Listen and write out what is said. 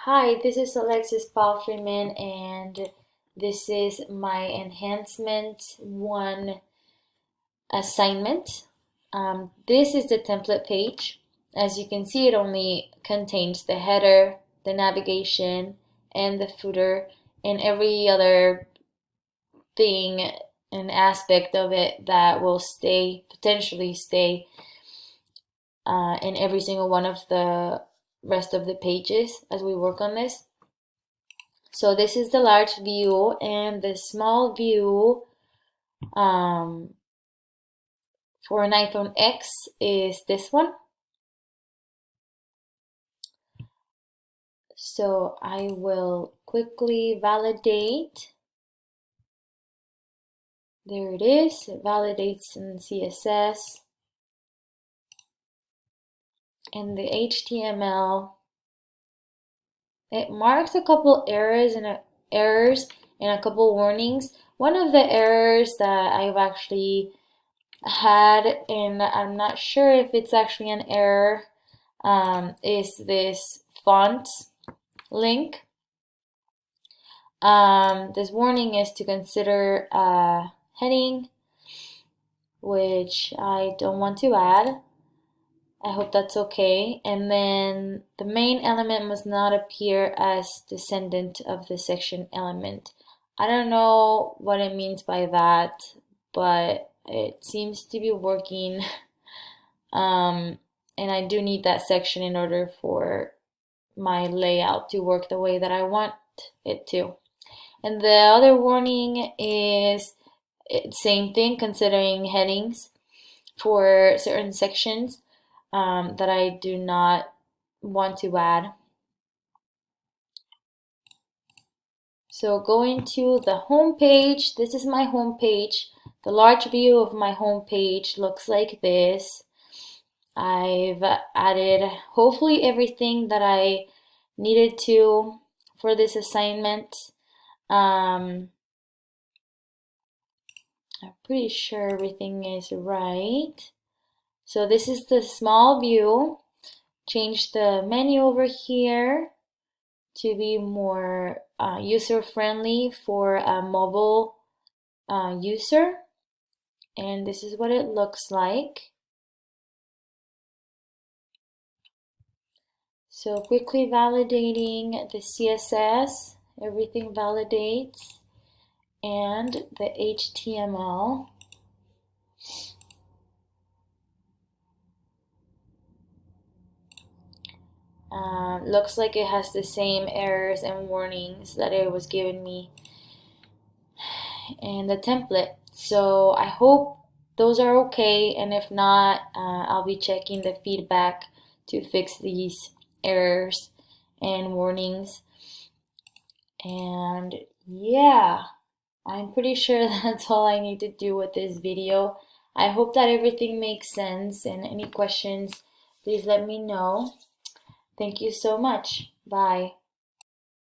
Hi, this is Alexis Paul Freeman, and this is my Enhancement 1 assignment. This is the template page. As you can see, it only contains the header, the navigation, and the footer, and every other thing and aspect of it that will potentially stay in every single one of the rest of the pages as we work on this. So this is the large view, and the small view for an iPhone X is this one. So I will quickly validate. There it is. It validates in CSS. And the HTML, it marks a couple errors and a couple warnings. One of the errors that I've actually had, and I'm not sure if it's actually an error, is this font link. This warning is to consider a heading, which I don't want to add. I hope that's okay. And then the main element must not appear as descendant of the section element. I don't know what it means by that, but it seems to be working. And I do need that section in order for my layout to work the way that I want it to. And the other warning is same thing, considering headings for certain sections that I do not want to add. So going to the home page, this is my home page. The large view of my home page looks like this. I've added hopefully everything that I needed to for this assignment. I'm pretty sure everything is right. So this is the small view. Change the menu over here to be more user-friendly for a mobile user. And this is what it looks like. So quickly validating the CSS, everything validates, and the HTML. Looks like it has the same errors and warnings that it was giving me in the template. So I hope those are okay, and if not, I'll be checking the feedback to fix these errors and warnings. And yeah, I'm pretty sure that's all I need to do with this video. I hope that everything makes sense, and any questions, please let me know. Thank you so much. Bye.